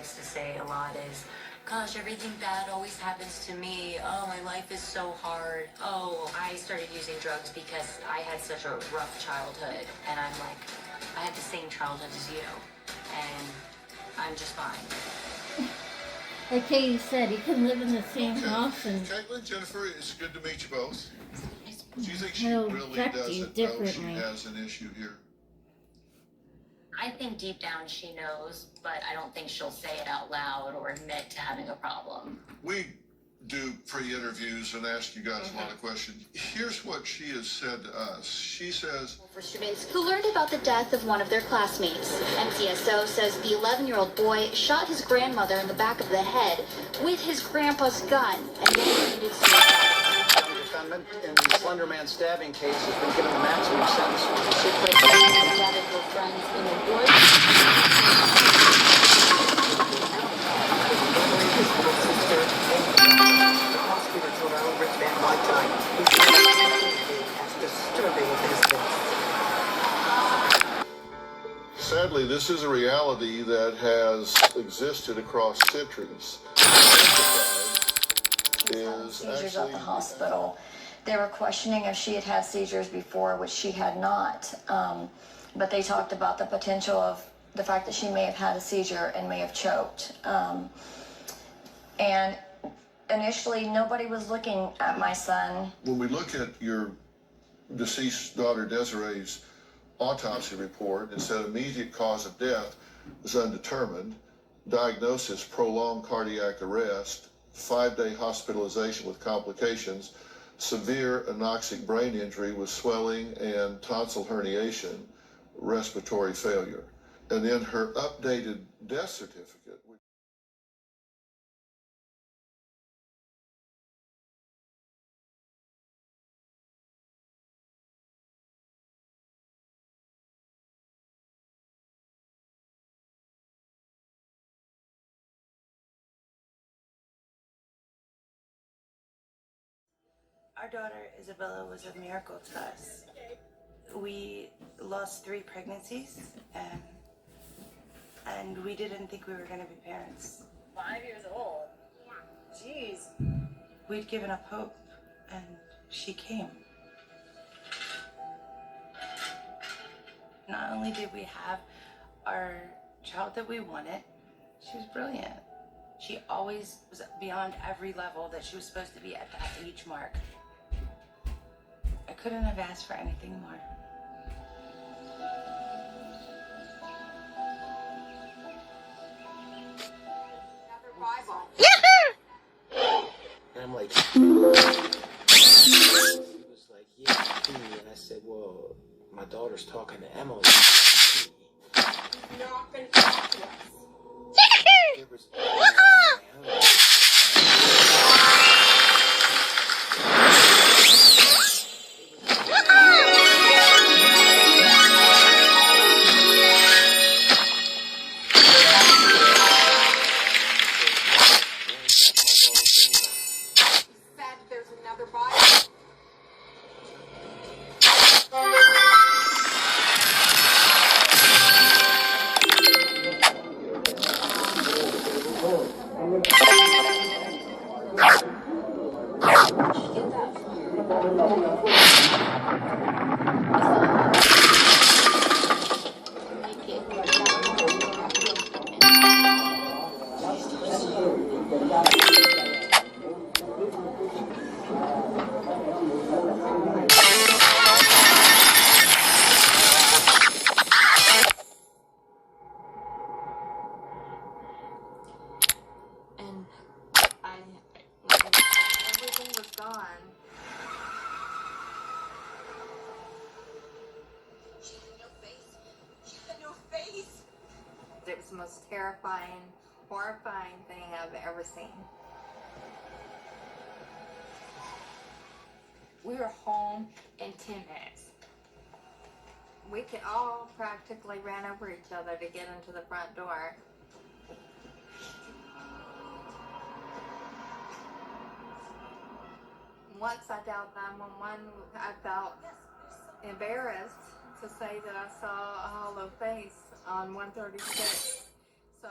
likes to say a lot is, gosh, everything bad always happens to me. Oh, my life is so hard. Oh, I started using drugs because I had such a rough childhood. And I'm like, I had the same childhood as you. And I'm just fine. Like Katie said, you can live in the same house and... Caitlin, Jennifer, it's good to meet you both. Do you think she It'll really affect you doesn't know she differently. has an issue here? I think deep down she knows, but I don't think she'll say it out loud or admit to having a problem. We do pre-interviews and ask you guys a lot of questions. Here's what she has said to us. She says, For students who learned about the death of one of their classmates, MTSO says the 11-year-old boy shot his grandmother in the back of the head with his grandpa's gun and then committed suicide. The defendant in the Slender Man stabbing case has been given the maximum sentence. She quickly gathered her friends in the woods. Prosecutors around Rich Van White tonight. He's as disturbing as this. sadly, this is a reality that has existed across centuries. Seizures at the hospital. They were questioning if she had had seizures before, which she had not. But they talked about the potential of the fact that she may have had a seizure and may have choked. And initially, nobody was looking at my son. When we look at your deceased daughter Desiree's autopsy report, it said immediate cause of death was undetermined, diagnosis prolonged cardiac arrest, 5-day hospitalization with complications, severe anoxic brain injury with swelling and tonsil herniation, respiratory failure. And then her updated death certificate. Our daughter Isabella was a miracle to us. We lost 3 pregnancies, and we didn't think we were going to be parents. 5 years old? Jeez. We'd given up hope, and she came. Not only did we have our child that we wanted, she was brilliant. She always was beyond every level that she was supposed to be at that age mark. I couldn't have asked for anything more. And I'm like, he was like, yeah, and I said, well, my daughter's talking to Emily. Not gonna talk to us. There was Said there's another body. And everything was gone. She had no face. She had no face. It was the most terrifying, horrifying thing I've ever seen. We were home in 10 minutes. We could all practically ran over each other to get into the front door. Once I dialed 911, I felt embarrassed to say that I saw a hollow face on 136. So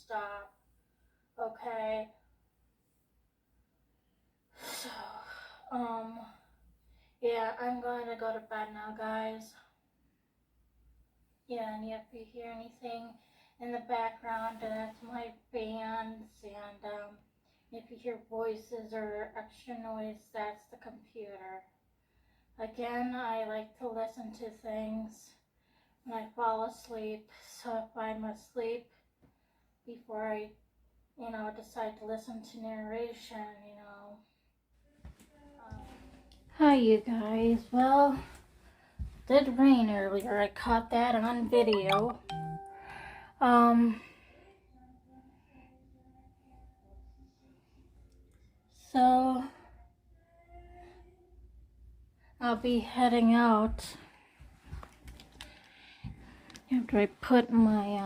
stop. Okay. So, yeah, I'm going to go to bed now, guys. Yeah, and if you hear anything in the background, that's my bands, and if you hear voices or extra noise, that's the computer. Again, I like to listen to things when I fall asleep, so if I'm asleep before I, decide to listen to narration, Hi, you guys. Well, it did rain earlier. I caught that on video. So I'll be heading out after I put my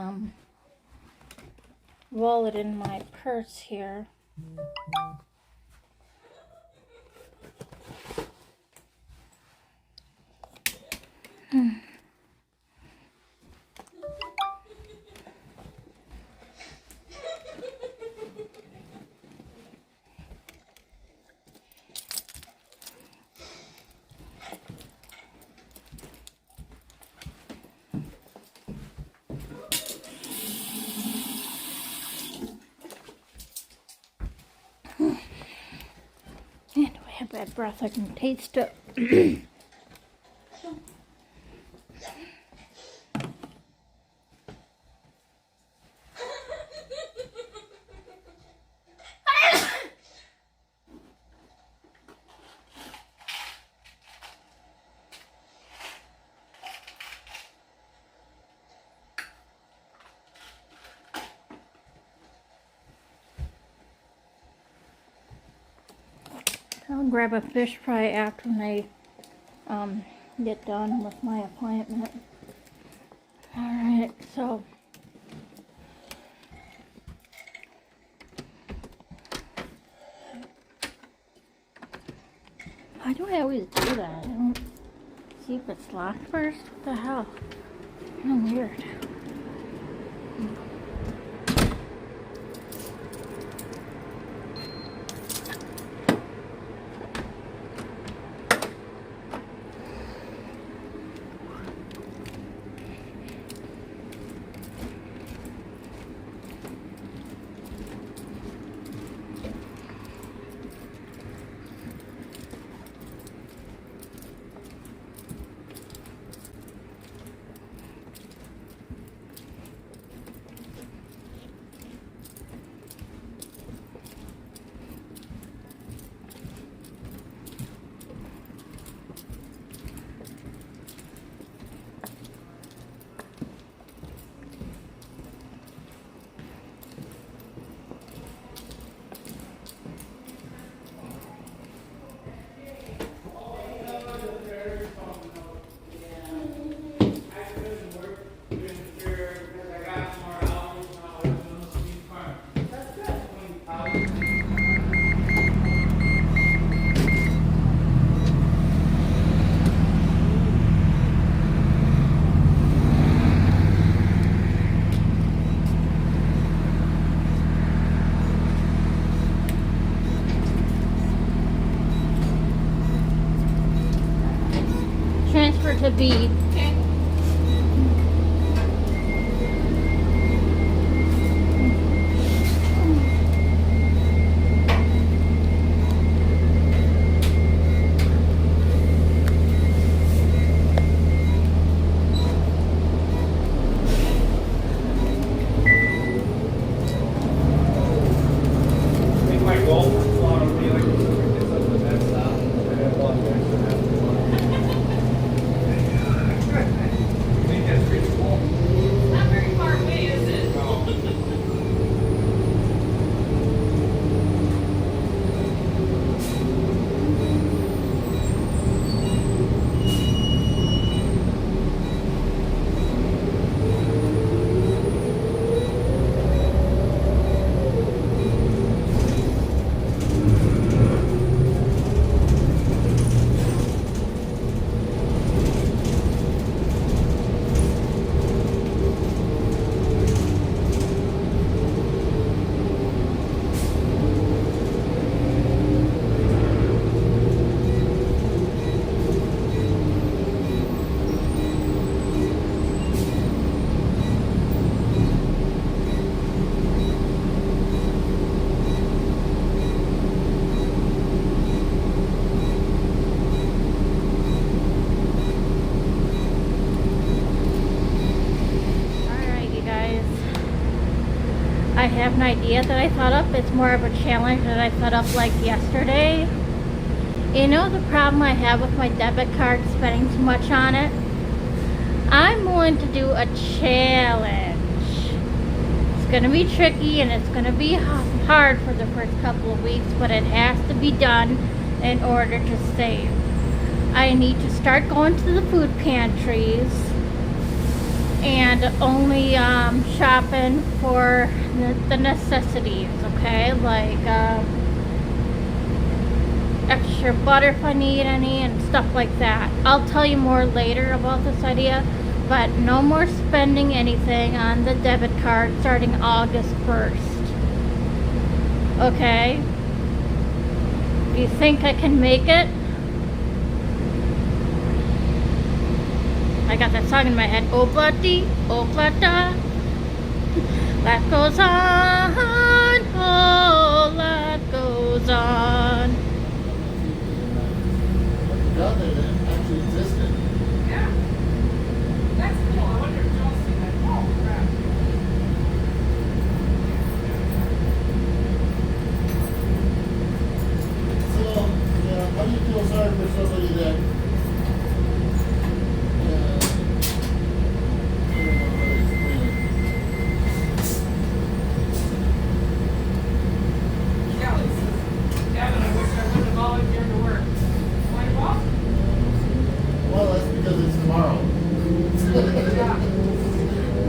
wallet in my purse here. And I have bad breath, I can taste it. I'll grab a fish fry after I get done with my appointment. Alright, so why do I always do that? I don't see if it's locked first. What the hell? How weird. Transfer to B. have an idea that I thought up. It's more of a challenge that I thought up like yesterday. You know the problem I have with my debit card spending too much on it? I'm willing to do a challenge. It's gonna be tricky and it's gonna be hard for the first couple of weeks, but it has to be done in order to save. I need to start going to the food pantries and only shopping for the necessities, okay? Like extra butter if I need any and stuff like that. I'll tell you more later about this idea, but no more spending anything on the debit card starting August 1st. Okay? Do you think I can make it? I got that song in my head. Oh, bloody, oh, bloody. Life goes on, oh, life goes on. That actually existed. Yeah. That's cool. I wonder if y'all see that. Oh, crap. So, how do you feel sorry for somebody that Kelly says, Gavin, I wish I wouldn't have volunteered to work. Why, well? well, that's because it's tomorrow. Yeah.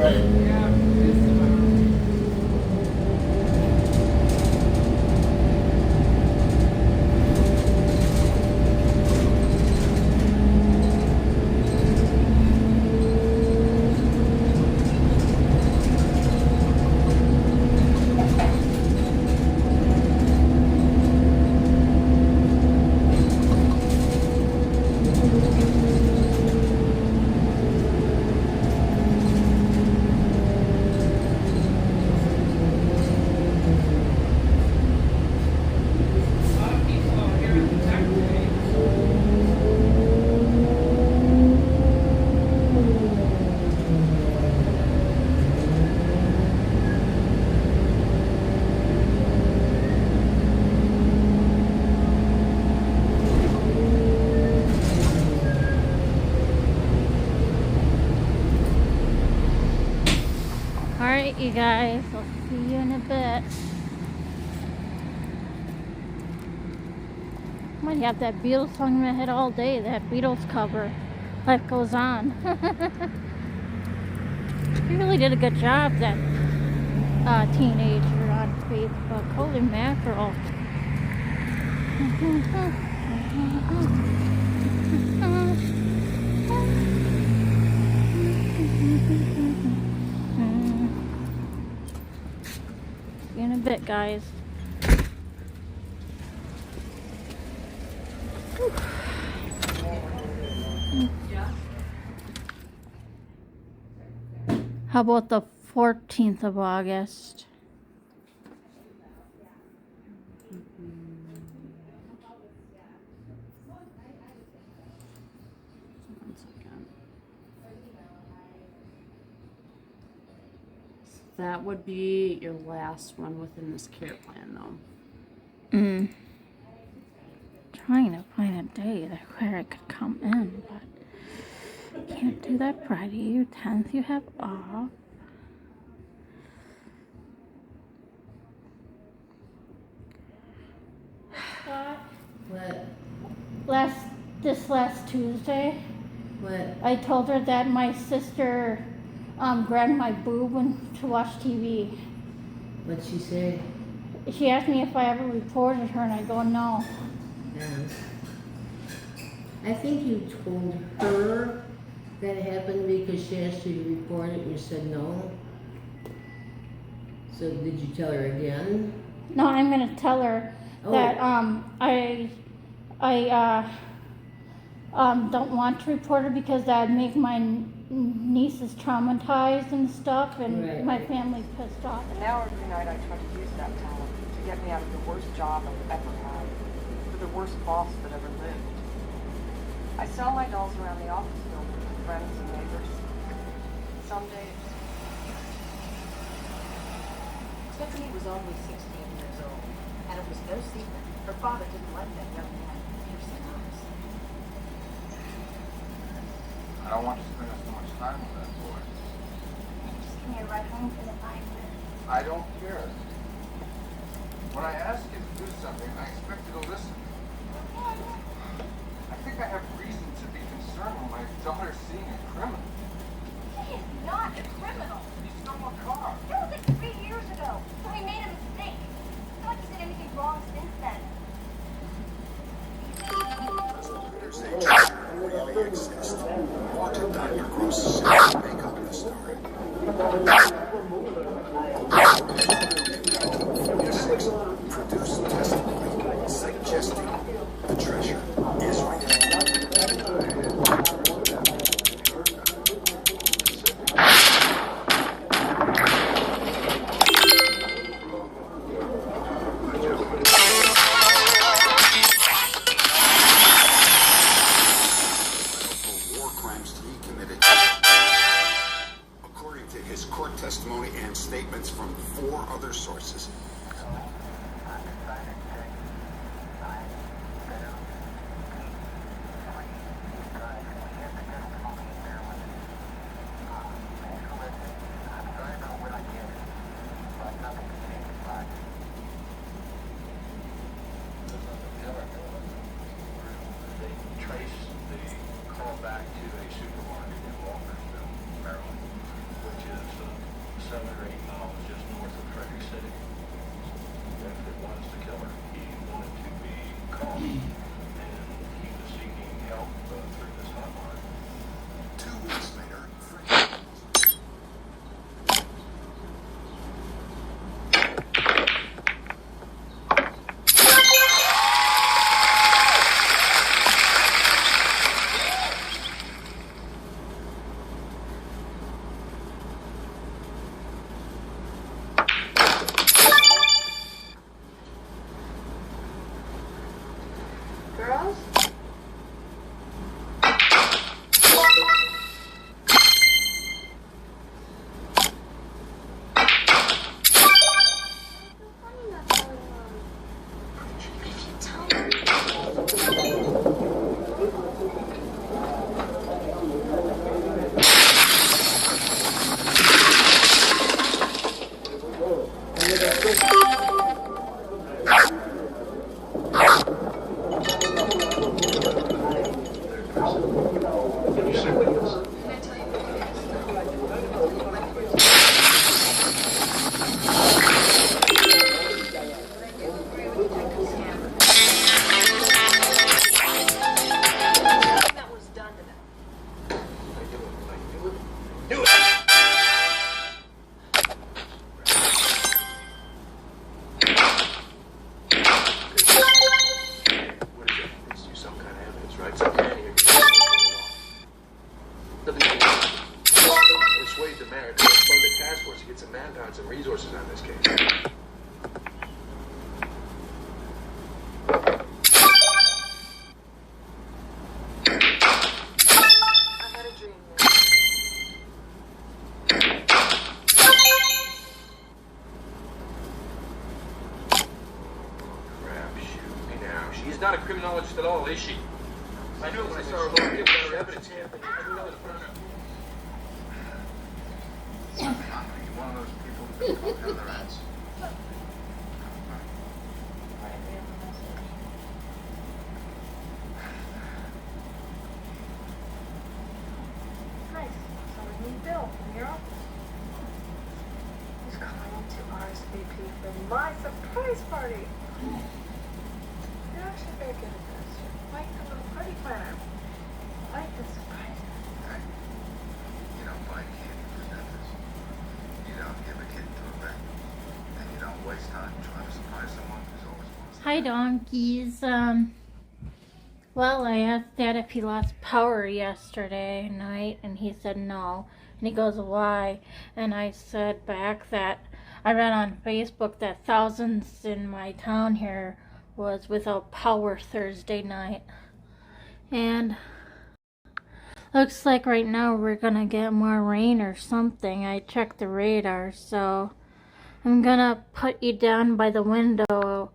Right. Yeah, it is tomorrow. A lot of people out here in the tech trade. Alright, you guys, I'll see you in a bit. Might have that Beatles song in my head all day, that Beatles cover. Life goes on. He really did a good job, that teenager on Facebook. Holy mackerel. See you in a bit, guys. How about the 14th of August? One second. That would be your last one within this care plan, though. Trying to find a day that where I could come in, but can't do that Friday. Your 10th you have off. What? This last Tuesday, What? I told her that my sister grabbed my boob to watch TV. What'd she say? She asked me if I ever reported her, and I go, no. I think you told her that happened because she asked you to report it and you said no. So did you tell her again? No, I'm gonna tell her that I don't want to report her because that'd make my nieces traumatized and stuff, and Right. my family pissed off. Now every night I try to use that talent to get me out of the worst job I've ever had, for the worst boss that ever lived. I sell my dolls around the office building to friends and neighbors. Some days. Tiffany was only 16 years old, and it was no secret. Her father didn't like that young man with piercing eyes. I don't want you spending so much time with that boy. Just give me a ride home for the 5 minutes. I don't care. When I ask you to do something, I expect you to listen. I think I have reason to be concerned when my daughter's seeing a criminal. He is not a criminal. He stole a car. That was like 3 years ago. So we made a mistake. It's not like he's did anything wrong since then. Really exist. Wanted Dr. Gross's sex to make up the story. Six, produce testimony suggesting the treasure is real. According to his court testimony and statements from 4 other sources. They traced the call back to a supermarket in Walkersville, Maryland, which is 7 or 8 miles just north of Frederick City. If it was the killer, he wanted to be caught, and he was seeking help through this hotline. 2 weeks later, Girls? Persuade the mayor to fund the task force to get some manpower and some resources on this case. Crap, shoot me now. She's not a criminologist at all, is she? I knew when I saw her lower here without her evidence camp. I knew that was front of I'm gonna be one of those people who don't talk to other rats. Nice. So we need Bill from your office. He's calling to RSVP for my surprise party. You're actually very good at this. You're quite a little party planner. I like the surprises. You don't buy candy for Memphis. You don't give a kid to a vet. And you don't waste time trying to surprise someone who's always wants to. Hi, donkeys. Well, I asked Dad if he lost power yesterday night, and he said no. And he goes, why? And I said back that I read on Facebook that thousands in my town here was without power Thursday night. And looks like right now we're gonna get more rain or something. I checked the radar, so I'm gonna put you down by the window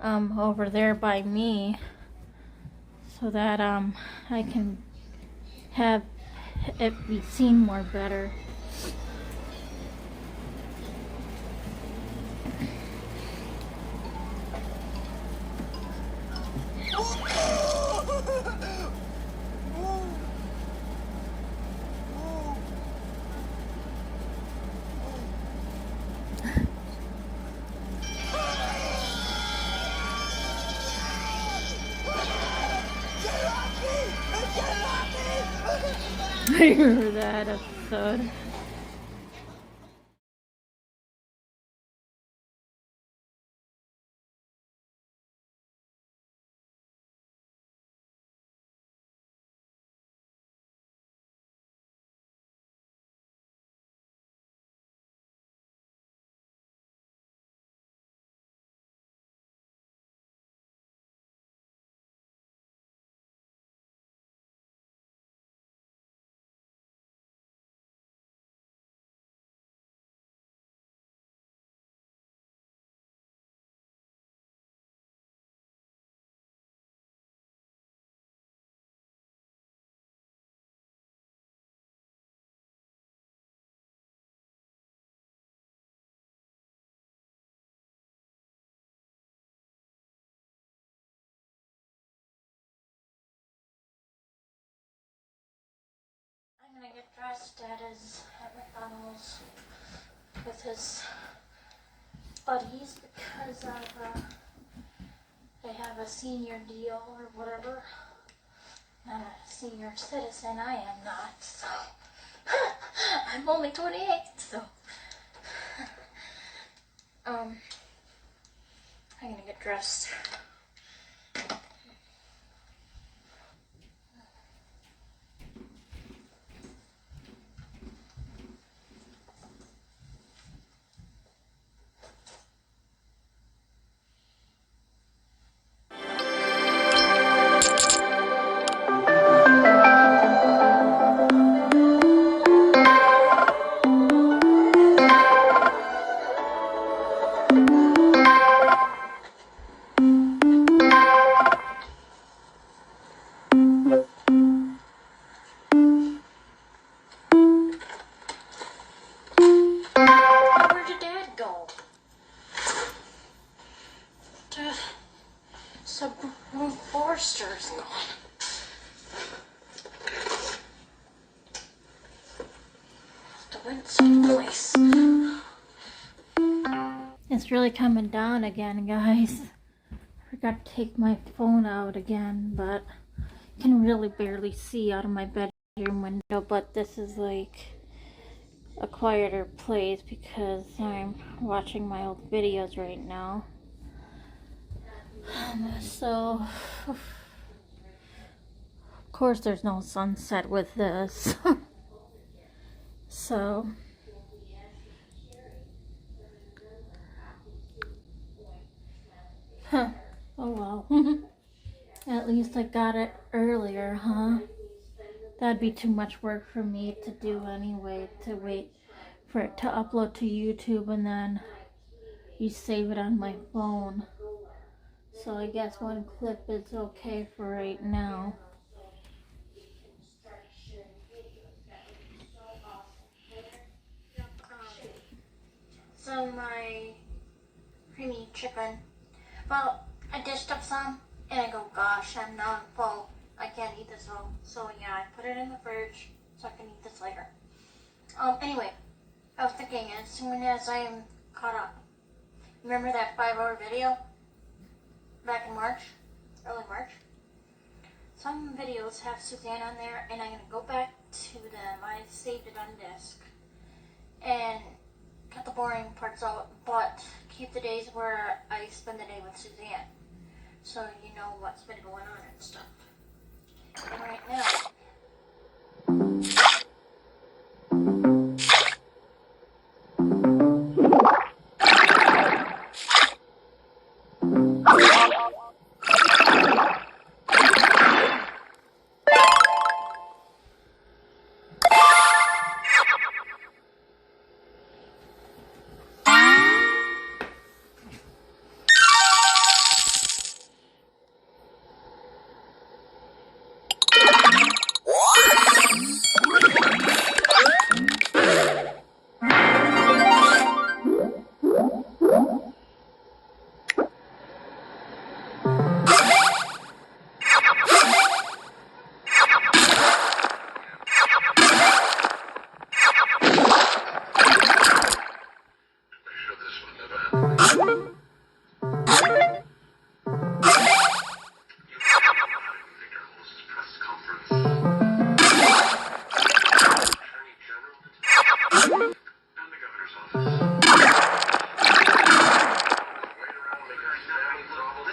over there by me so that I can have it be seen more better. I remember that episode. I'm gonna get dressed at McDonald's with his buddies because of they have a senior deal or whatever. I'm a senior citizen. I am not, so I'm only 28, so I'm gonna get dressed. Where'd your dad go? Subaru Forester's gone. To went someplace. It's really coming down again, guys. I forgot to take my phone out again, but I can really barely see out of my bedroom window, but this is like a quieter place because I'm watching my old videos right now. So, of course there's no sunset with this. So, oh well. At least I got it earlier, huh? That'd be too much work for me to do anyway, to wait for it to upload to YouTube and then you save it on my phone. So I guess one clip is okay for right now. So my creamy chicken, well, I dished up some and I go, gosh, I'm now full. I can't eat this all. So yeah, I put it in the fridge so I can eat this later. Anyway, I was thinking as soon as I am caught up, remember that 5-hour video back in March, early March? Some videos have Suzanne on there and I'm going to go back to them. I saved it on disk and cut the boring parts out, but keep the days where I spend the day with Suzanne so you know what's been going on and stuff. And right now,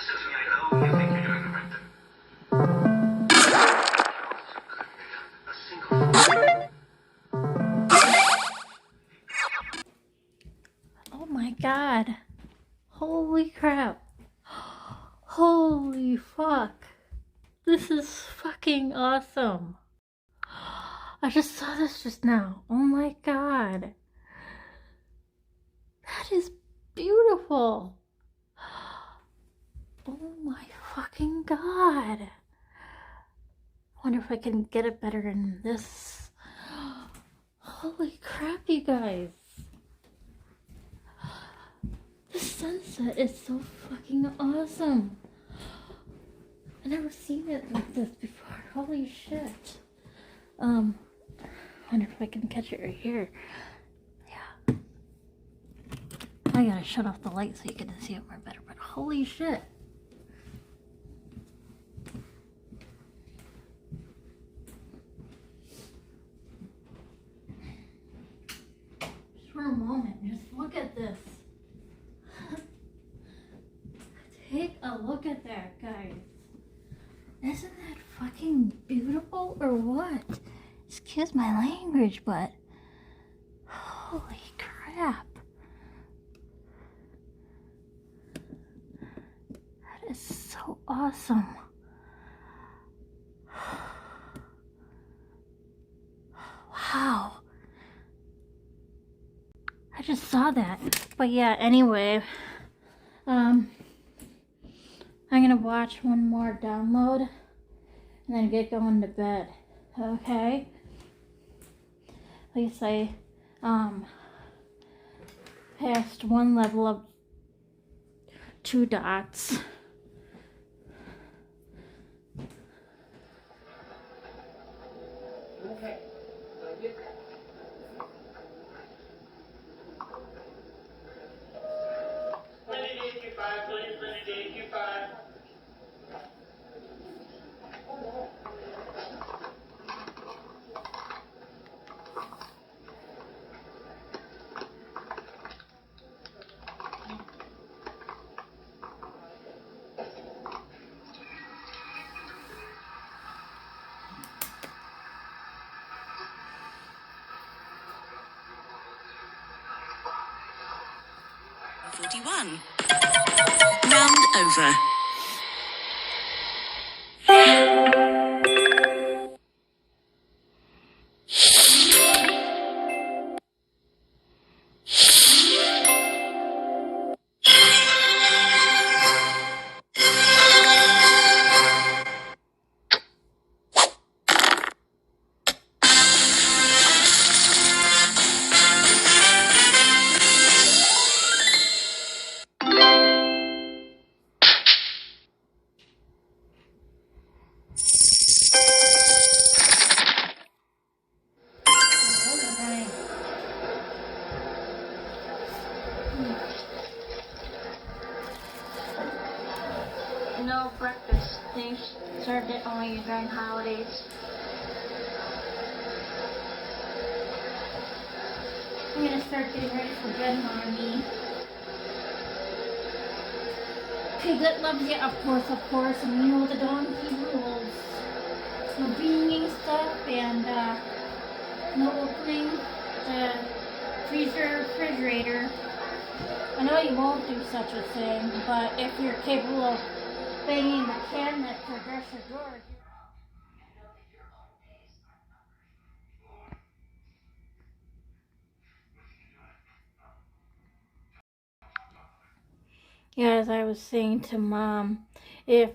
criticism, I know you think you're doing the right thing. A single Oh my god. Holy crap. Holy fuck. This is fucking awesome. I just saw this just now. Oh my god. That is beautiful. Oh my fucking god. Wonder if I can get it better than this. Holy crap, you guys. The sunset is so fucking awesome. I've never seen it like this before. Holy shit. Wonder if I can catch it right here. Yeah. I gotta shut off the light so you can see it more better, but holy shit. Just for a moment, just look at this. Take a look at that, guys. Isn't that fucking beautiful or what? Excuse my language, but holy crap. That is so awesome. Wow. I just saw that. But yeah, anyway, I'm gonna watch one more download and then get going to bed. Okay? At least I passed one level of 2 dots. Okay. Round over. No breakfast. They served it only during holidays. I'm gonna start getting ready for bed, Mommy. Piglet loves you, of course, and you know the donkey rules. No beaning stuff and no opening the freezer refrigerator. I know you won't do such a thing, but if you're capable of banging the cabinet or dresser drawers. Yeah, as I was saying to Mom, if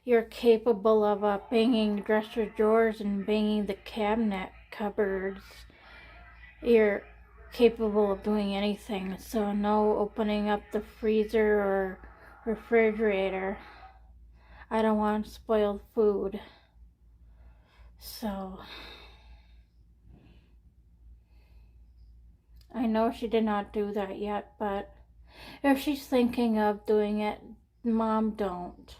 you're capable of banging dresser drawers and banging the cabinet cupboards, you're capable of doing anything. So no opening up the freezer or refrigerator. I don't want spoiled food. So I know she did not do that yet, but if she's thinking of doing it, Mom, don't.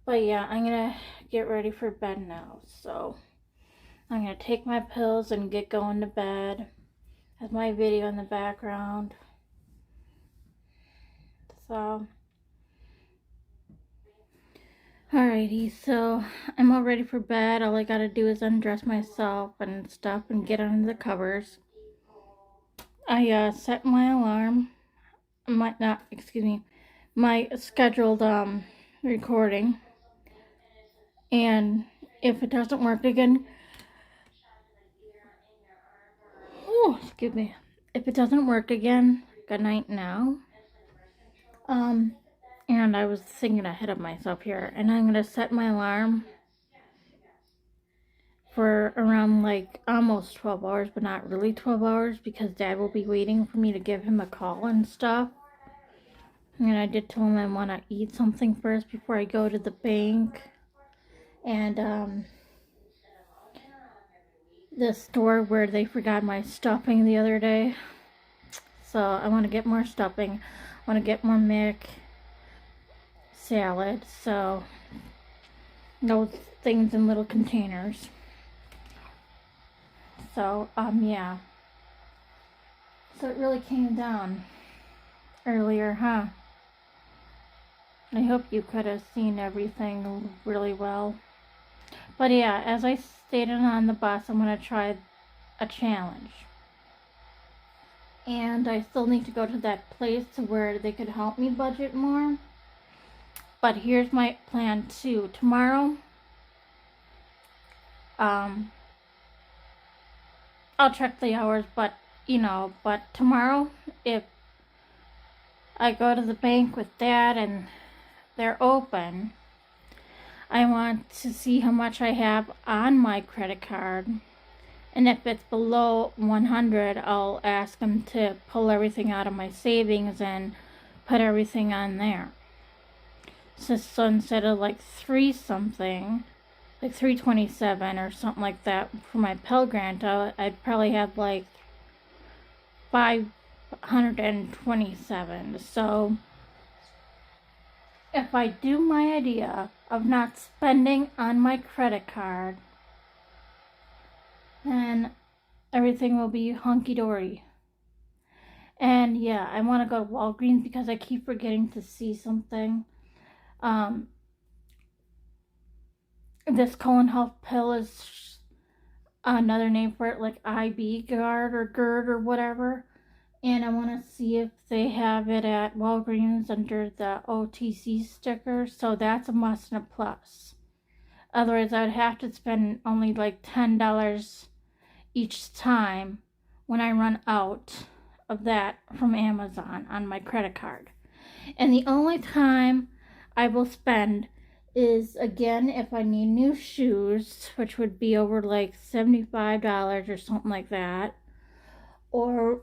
But yeah, I'm gonna get ready for bed now. So I'm gonna take my pills and get going to bed. Have my video in the background. So Alrighty, so I'm all ready for bed. All I gotta do is undress myself and stuff and get under the covers. I set my alarm, my scheduled recording, and if it doesn't work again, if it doesn't work again, good night now. And I was thinking ahead of myself here, and I'm gonna set my alarm for around like almost 12 hours, but not really 12 hours, because Dad will be waiting for me to give him a call and stuff. And I did tell him I want to eat something first before I go to the bank. And the store where they forgot my stuffing the other day. So I want to get more stuffing. I want to get more Mick salad. So those things in little containers. So, yeah. So it really came down earlier, huh? I hope you could have seen everything really well. But yeah, as I stated on the bus, I'm going to try a challenge. And I still need to go to that place where they could help me budget more. But here's my plan too. Tomorrow, I'll check the hours, but tomorrow, if I go to the bank with Dad and they're open, I want to see how much I have on my credit card. And if it's below 100, I'll ask them to pull everything out of my savings and put everything on there. So instead of like 327 or something like that for my Pell Grant, I'd probably have like 527. So if I do my idea of not spending on my credit card, then everything will be hunky-dory. And yeah, I want to go to Walgreens because I keep forgetting to see something. This colon health pill is another name for it, like IB Guard or GERD or whatever. And I want to see if they have it at Walgreens under the OTC sticker. So that's a must and a plus. Otherwise, I would have to spend only like $10 each time when I run out of that from Amazon on my credit card. And the only time I will spend is, again, if I need new shoes, which would be over like $75 or something like that. Or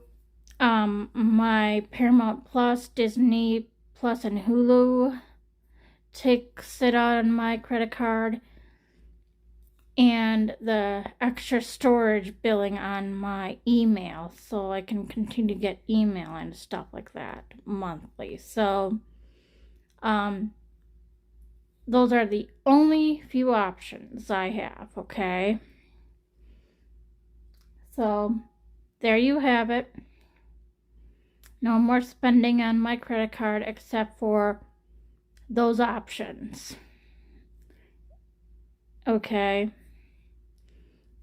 my Paramount Plus, Disney Plus, and Hulu takes it out on my credit card. And the extra storage billing on my email, so I can continue to get email and stuff like that monthly. So those are the only few options I have, okay? So there you have it. No more spending on my credit card except for those options. Okay.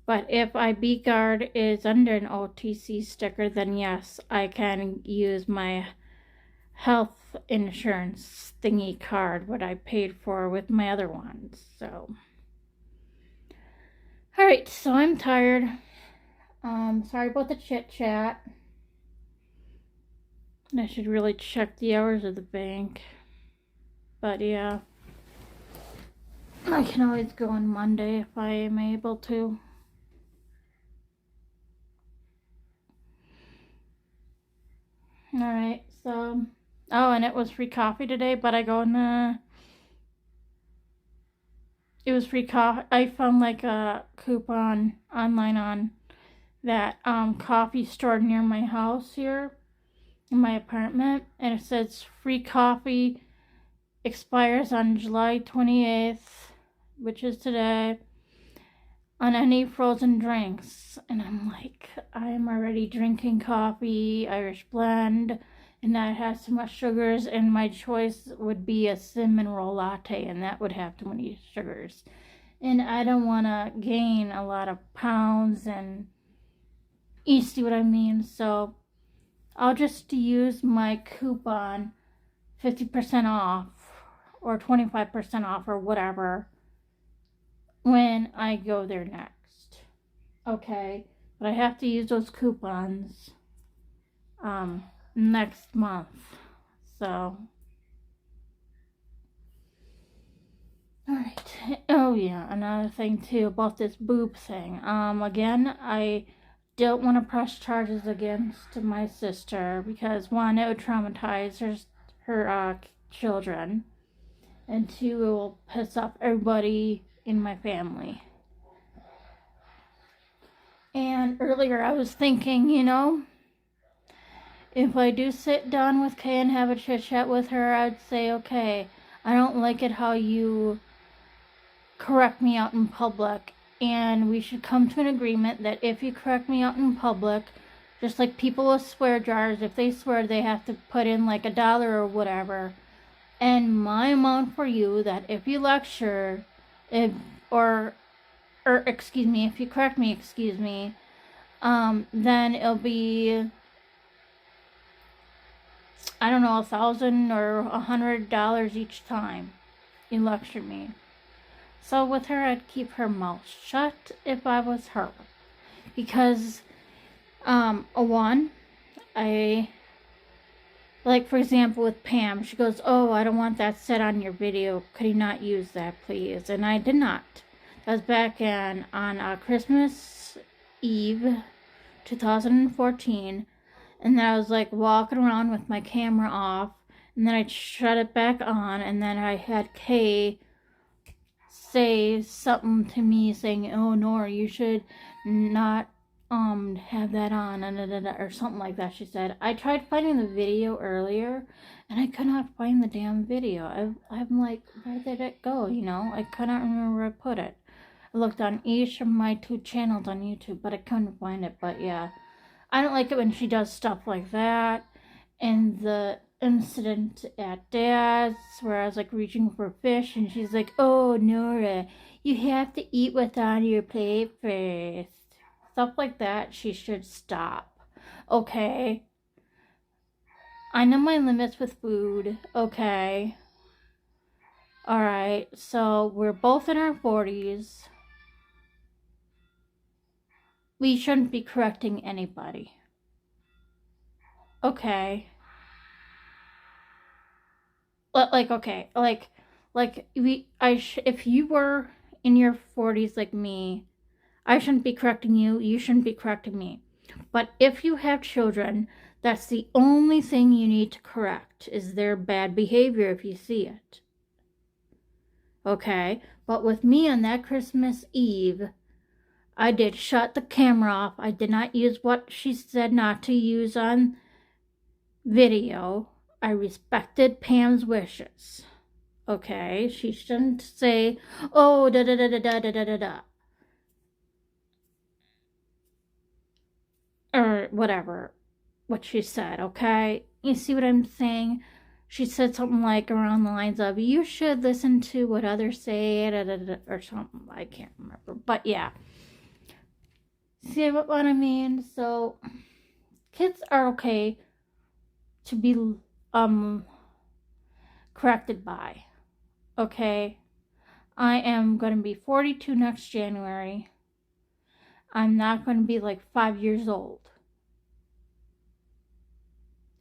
But if IB Guard is under an OTC sticker, then yes, I can use my health insurance thingy card, what I paid for with my other ones. So, alright, so I'm tired. Sorry about the chit chat. I should really check the hours of the bank. But yeah, I can always go on Monday if I am able to. Alright, so, and it was free coffee today, but I go in it was free coffee. I found like a coupon online on that coffee store near my house here in my apartment, and it says free coffee expires on July 28th, which is today, on any frozen drinks. And I'm like, I'm already drinking coffee, Irish blend, and that has too much sugars, and my choice would be a cinnamon roll latte, and that would have too many sugars. And I don't want to gain a lot of pounds, and you see what I mean? So I'll just use my coupon 50% off or 25% off or whatever when I go there next. Okay? But I have to use those coupons next month. So alright. Oh yeah, another thing too about this boob thing. Again, I don't want to press charges against my sister because one, it would traumatize her children, and two, it will piss off everybody in my family. And earlier I was thinking, you know, if I do sit down with Kay and have a chit chat with her, I'd say, okay, I don't like it how you correct me out in public, and we should come to an agreement that if you correct me out in public, just like people with swear jars, if they swear, they have to put in like $1 or whatever, and my amount for you, that if you lecture, if you correct me, then it'll be, I don't know, $1,000 or $100 each time you lecture me. So with her, I'd keep her mouth shut if I was her. Because, one, like for example with Pam, she goes, oh, I don't want that said on your video. Could you not use that, please? And I did not. That was back on Christmas Eve, 2014. And then I was like walking around with my camera off. And then I shut it back on. And then I had Kay say something to me saying, oh, Nora, you should not have that on, or something like that, she said. I tried finding the video earlier, and I could not find the damn video. I'm like, where did it go, you know? I could not remember where I put it. I looked on each of my 2 channels on YouTube, but I couldn't find it. But yeah, I don't like it when she does stuff like that. And the incident at Dad's where I was like reaching for fish, and she's like, oh, Nora, you have to eat what's on your plate first. Stuff like that, she should stop. Okay? I know my limits with food. Okay? Alright, so we're both in our 40s. We shouldn't be correcting anybody. Okay? If you were in your 40s like me, I shouldn't be correcting you. You shouldn't be correcting me. But if you have children, that's the only thing you need to correct, is their bad behavior if you see it. Okay? But with me on that Christmas Eve, I did shut the camera off. I did not use what she said not to use on video. I respected Pam's wishes. Okay? She shouldn't say, oh, da-da-da-da-da-da-da-da. Or whatever, what she said, okay? You see what I'm saying? She said something like around the lines of, you should listen to what others say, or something. I can't remember. But yeah. See what I mean? So, kids are okay to be corrected by. Okay? I am going to be 42 next January. I'm not going to be like 5 years old.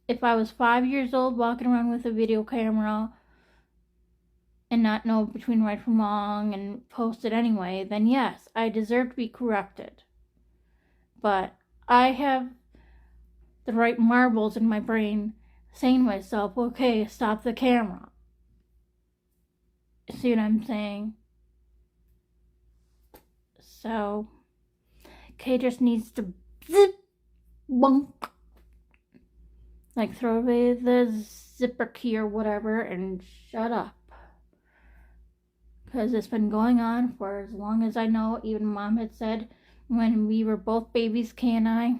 If I was 5 years old walking around with a video camera and not know between right from wrong and post it anyway, then yes, I deserve to be corrected. But I have the right marbles in my brain saying to myself, okay, stop the camera. See what I'm saying? So Kay just needs to zip, bunk, like throw away the zipper key or whatever and shut up. Because it's been going on for as long as I know. Even Mom had said when we were both babies, Kay and I,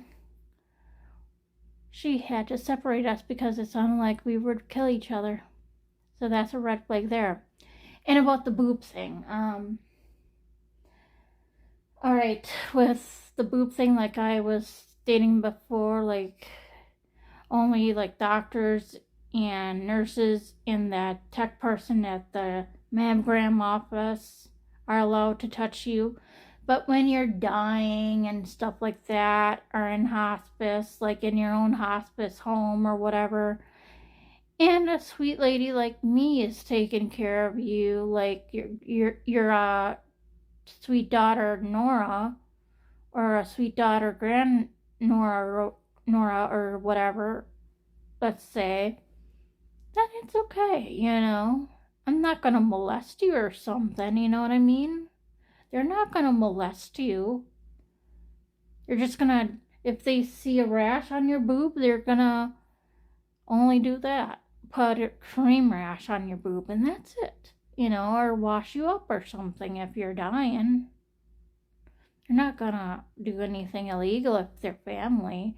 she had to separate us because it sounded like we would kill each other. So that's a red flag there. And about the boob thing, alright, with the boob thing, like I was stating before, like only like doctors and nurses and that tech person at the mammogram office are allowed to touch you. But when you're dying and stuff like that, or in hospice, like in your own hospice home or whatever, and a sweet lady like me is taking care of you, like your sweet daughter Nora, or a sweet daughter grand Nora or whatever, let's say, then it's okay, you know. I'm not gonna molest you or something, you know what I mean? They're not gonna molest you. They're just gonna, if they see a rash on your boob, they're gonna only do that. Put a cream rash on your boob and that's it. You know, or wash you up or something if you're dying. They're not gonna do anything illegal if they're family.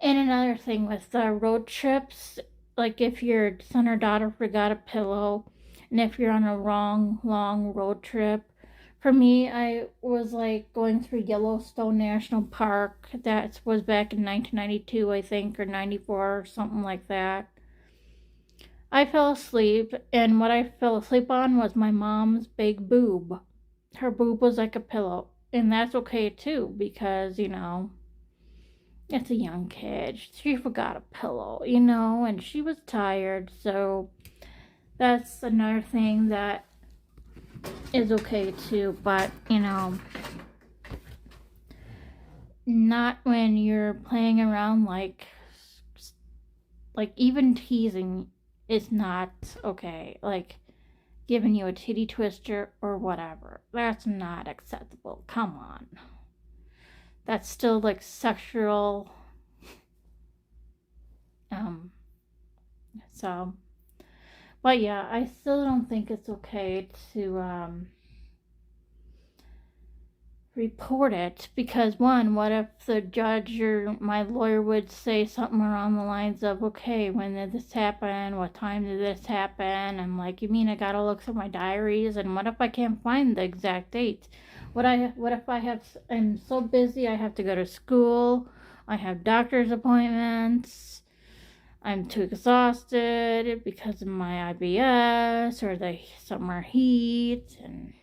And another thing with the road trips, like if your son or daughter forgot a pillow, and if you're on a long road trip, for me, I was like going through Yellowstone National Park. That was back in 1992, I think, or 94, or something like that. I fell asleep, and what I fell asleep on was my mom's big boob. Her boob was like a pillow, and that's okay too, because, you know, it's a young kid. She forgot a pillow, you know, and she was tired, so that's another thing that is okay too, but, you know, not when you're playing around, like even teasing is not okay, like giving you a titty twister or whatever. That's not acceptable. Come on. That's still like sexual, so, but yeah, I still don't think it's okay to, report it, because one, what if the judge or my lawyer would say something around the lines of, okay, when did this happen? What time did this happen? I'm like, you mean I gotta look through my diaries? And what if I can't find the exact date? What if I'm so busy I have to go to school, I have doctor's appointments, I'm too exhausted because of my IBS or the summer heat, and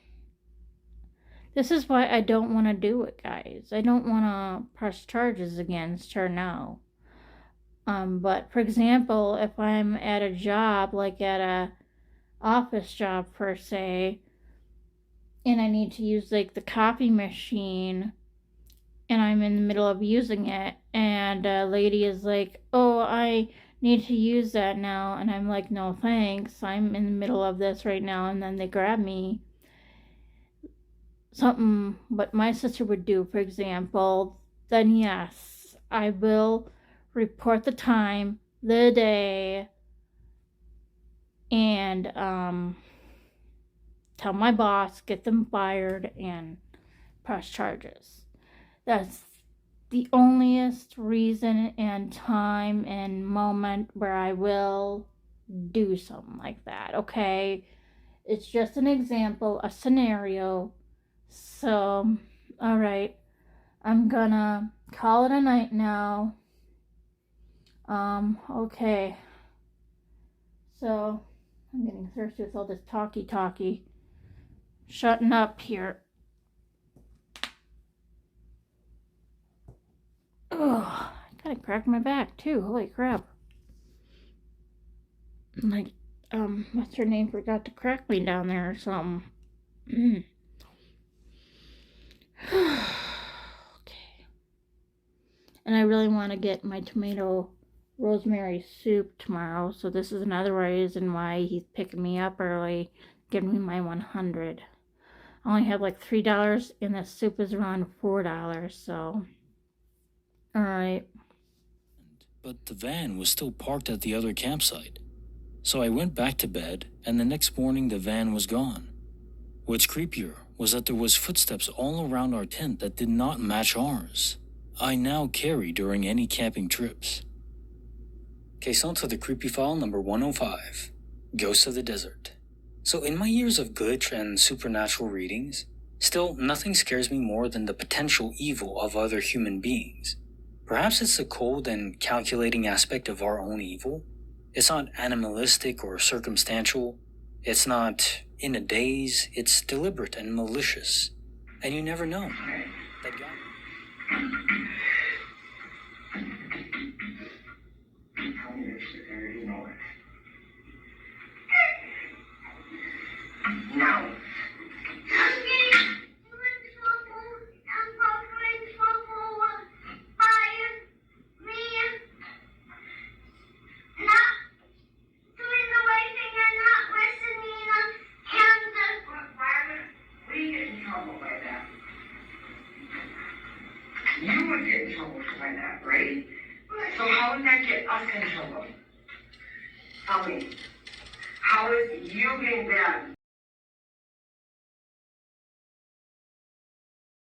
this is why I don't want to do it, guys. I don't want to press charges against her now. But for example, if I'm at a job, like at a office job per se, and I need to use like the coffee machine, and I'm in the middle of using it, and a lady is like, oh, I need to use that now, and I'm like, no thanks, I'm in the middle of this right now, and then they grab me. Something what my sister would do, for example, then yes, I will report the time, the day, and tell my boss, get them fired, and press charges. That's the onlyest reason and time and moment where I will do something like that, okay? It's just an example, a scenario. So, alright, I'm gonna call it a night now. Okay. So, I'm getting thirsty with all this talky. Shutting up here. Ugh, I kinda cracked my back too, holy crap. Like, what's her name forgot to crack me down there or something. Okay. And I really want to get my tomato rosemary soup tomorrow, so this is another reason why he's picking me up early, giving me my 100. I only have like $3, and the soup is around $4, so alright. But the van was still parked at the other campsite. So I went back to bed, and the next morning the van was gone. What's creepier was that there was footsteps all around our tent that did not match ours. I now carry during any camping trips. Case on to the creepy file number 105, Ghosts of the Desert. So in my years of glitch and supernatural readings, still nothing scares me more than the potential evil of other human beings. Perhaps it's the cold and calculating aspect of our own evil. It's not animalistic or circumstantial. It's not in a daze. It's deliberate and malicious. And you never know. That God... No. You would get in trouble for that, right? So how would that get us in trouble? Tell me. How is you being bad